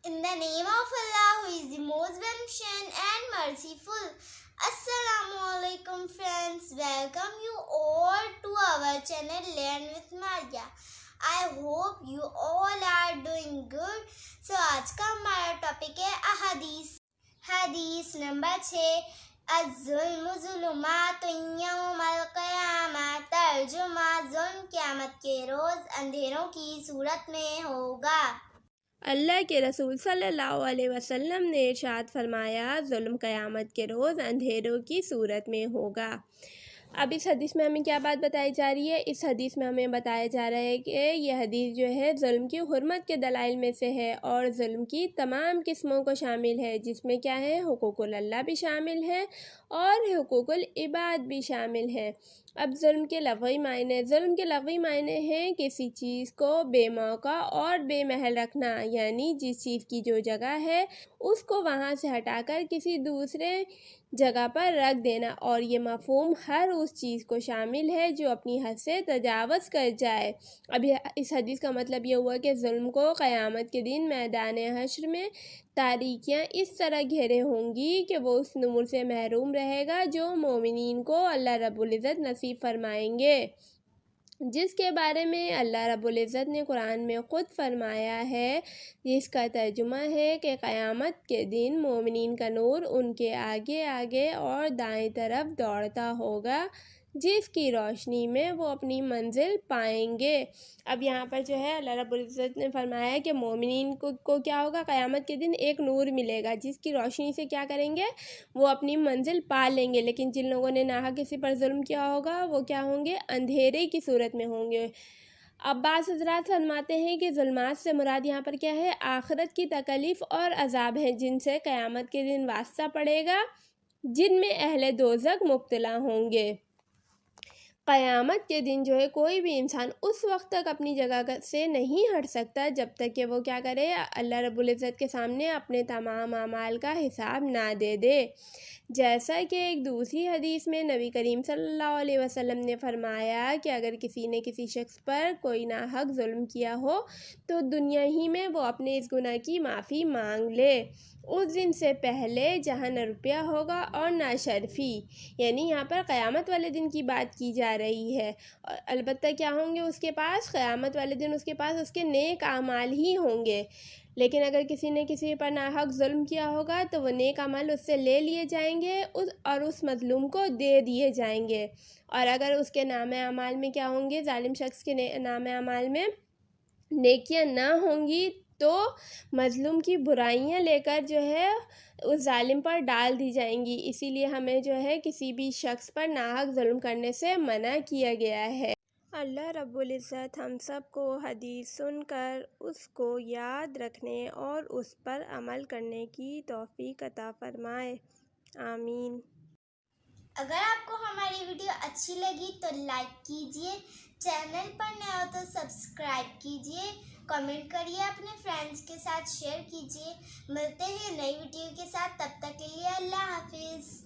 In the name of Allah, who is the most beneficent and merciful. Assalamu alaikum friends. Welcome you all to our channel Learn with Maria. I hope you all are doing good. So आज का हमारा topic है अहादीस। हदीस number 6, अज़्ज़ुल्मु ज़ुलुमातुन यौमल क़यामा। तर्जुमा, ज़ुल्म क़यामत के रोज़ अंधेरों की सूरत में होगा। अल्लाह के रसूल सल्लल्लाहु अलैहि वसल्लम ने इरशाद फरमाया, ज़ुल्म क़यामत के रोज़ अंधेरों की सूरत में होगा। अब इस हदीस में हमें क्या बात बताई जा रही है? इस हदीस में हमें बताया जा रहा है कि यह हदीस जो है ज़ुल्म की हुर्मत के दलाइल में से है और ज़ुल्म की तमाम किस्मों को शामिल है, जिसमें क्या है, हुकूकुल अल्लाह भी शामिल है और हुकूकुल इबाद भी शामिल है। अब ज़ुल्म के लफ़ज़ी मायने हैं किसी चीज़ को बेमौका और बेमहल रखना, यानी जिस चीज़ की जो जगह है उसको वहाँ से हटाकर किसी दूसरे जगह पर रख देना, और ये मफ़हूम हर उस चीज़ को शामिल है जो अपनी हद से तजावज़ कर जाए। अब इस हदीस का मतलब ये हुआ कि ज़ुल्म को क़यामत के दिन मैदान हश्र में तारीकियाँ इस तरह घेरे होंगी कि वो उस नूर से महरूम रहेगा जो मोमिनीन को अल्लाह रब्बुल इज़्ज़त नसीब फरमाएंगे, जिसके बारे में अल्लाह रब्बुल इज़्ज़त ने कुरान में ख़ुद फरमाया है, जिसका तर्जुमा है कि क़यामत के दिन मोमिनीन का नूर उनके आगे आगे और दाएं तरफ दौड़ता होगा, जिसकी रोशनी में वो अपनी मंजिल पाएंगे। अब यहाँ पर जो है अल्लाह रब्बुल इज़्ज़त ने फरमाया कि मोमिनीन को क्या होगा, क़यामत के दिन एक नूर मिलेगा जिसकी रोशनी से क्या करेंगे, वो अपनी मंजिल पा लेंगे। लेकिन जिन लोगों ने नाहक किसी पर जुल्म किया होगा वो क्या होंगे, अंधेरे की सूरत में होंगे। अब्बास हज़रात फरमाते हैं कि ज़ुल्मात से मुराद यहाँ पर क्या है, आखिरत की तकलीफ़ और अज़ाब है जिनसे क़यामत के दिन वास्ता पड़ेगा, जिनमें अहले दोज़ख मुब्तला होंगे। क़यामत के दिन जो है कोई भी इंसान उस वक्त तक अपनी जगह से नहीं हट सकता जब तक कि वो क्या करे, अल्लाह रब्बुल इज़्ज़त के सामने अपने तमाम अमाल का हिसाब ना दे दे। जैसा कि एक दूसरी हदीस में नबी करीम सल्लल्लाहु अलैहि वसल्लम ने फरमाया कि अगर किसी ने किसी शख्स पर कोई नाहक जुल्म किया हो तो दुनिया ही में वो अपने इस गुनाह की माफ़ी मांग ले, उस दिन से पहले जहाँ न रुपया होगा और ना शर्फ़ी, यानी यहाँ पर क़यामत वाले दिन की बात की जा रही है। और अलबत्ता क्या होंगे उसके पास, क़यामत वाले दिन उसके पास उसके नेक आमाल ही होंगे। लेकिन अगर किसी ने किसी पर नाहक जुल्म किया होगा तो वो नेक अमल उससे ले लिए जाएंगे उस मज़लूम को दे दिए जाएंगे। और अगर उसके नामे अमाल में क्या होंगे, ज़ालिम शख्स के नामे अमाल में नेकियां ना होंगी तो मज़लूम की बुराइयां लेकर जो है उस ज़ालिम पर डाल दी जाएंगी। इसीलिए हमें जो है किसी भी शख्स पर नाहक जुल्म करने से मना किया गया है। अल्लाह रब्बुल इज़्ज़त हम सब को हदीस सुनकर उसको याद रखने और उस पर अमल करने की तौफ़ीक़ अता फ़रमाए, आमीन। अगर आपको हमारी वीडियो अच्छी लगी तो लाइक कीजिए, चैनल पर नए हो तो सब्सक्राइब कीजिए, कमेंट करिए, अपने फ्रेंड्स के साथ शेयर कीजिए। मिलते हैं नई वीडियो के साथ, तब तक के लिए अल्लाह हाफिज़।